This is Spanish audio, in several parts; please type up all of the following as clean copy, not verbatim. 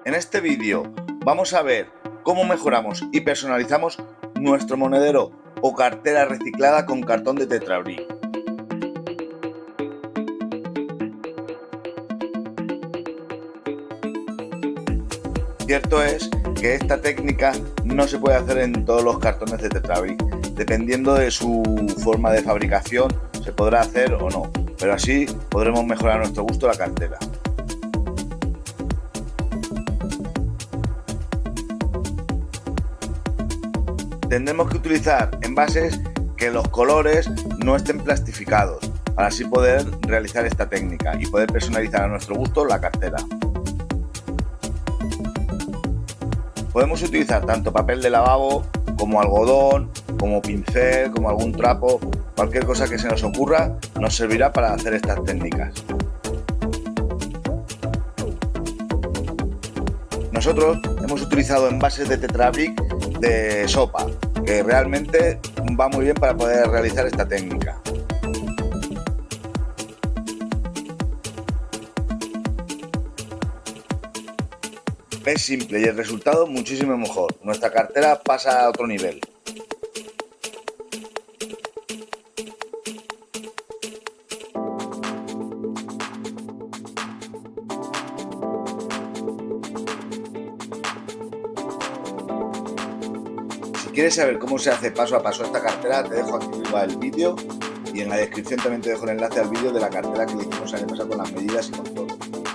En este vídeo vamos a ver cómo mejoramos y personalizamos nuestro monedero o cartera reciclada con cartón de Brik. Cierto es que esta técnica no se puede hacer en todos los cartones de Brik. Dependiendo de su forma de fabricación se podrá hacer o no, pero así podremos mejorar a nuestro gusto la cartera. Tendremos que utilizar envases que los colores no estén plastificados para así poder realizar esta técnica y poder personalizar a nuestro gusto la cartera. Podemos utilizar tanto papel de lavabo como algodón, como pincel, como algún trapo, cualquier cosa que se nos ocurra nos servirá para hacer estas técnicas. Nosotros hemos utilizado envases de Brik de sopa, que realmente va muy bien para poder realizar esta técnica. Es simple y el resultado muchísimo mejor. Nuestra cartera pasa a otro nivel. Si quieres saber cómo se hace paso a paso esta cartera, te dejo aquí arriba el vídeo y en la descripción también te dejo el enlace al vídeo de la cartera que le hicimos el año pasado con las medidas y con todo.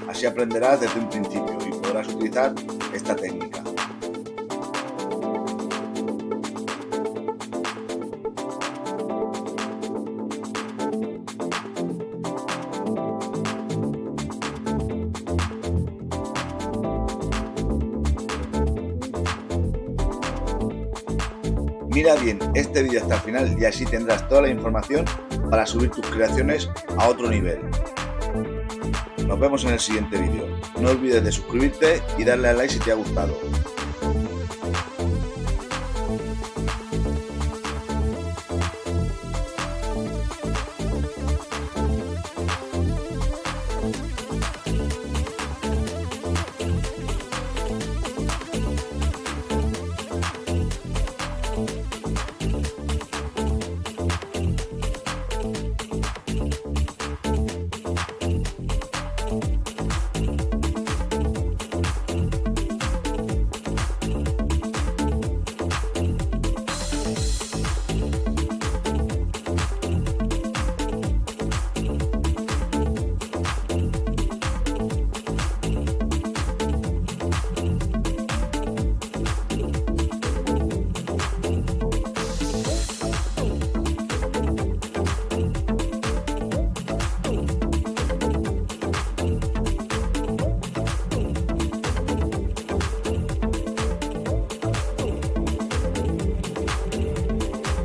Así aprenderás desde un principio y podrás utilizar esta técnica. Mira bien este vídeo hasta el final y así tendrás toda la información para subir tus creaciones a otro nivel. Nos vemos en el siguiente vídeo. No olvides de suscribirte y darle a like si te ha gustado.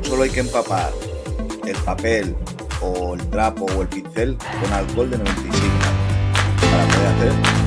Solo hay que empapar el papel o el trapo o el pincel con alcohol de 95 para poder hacer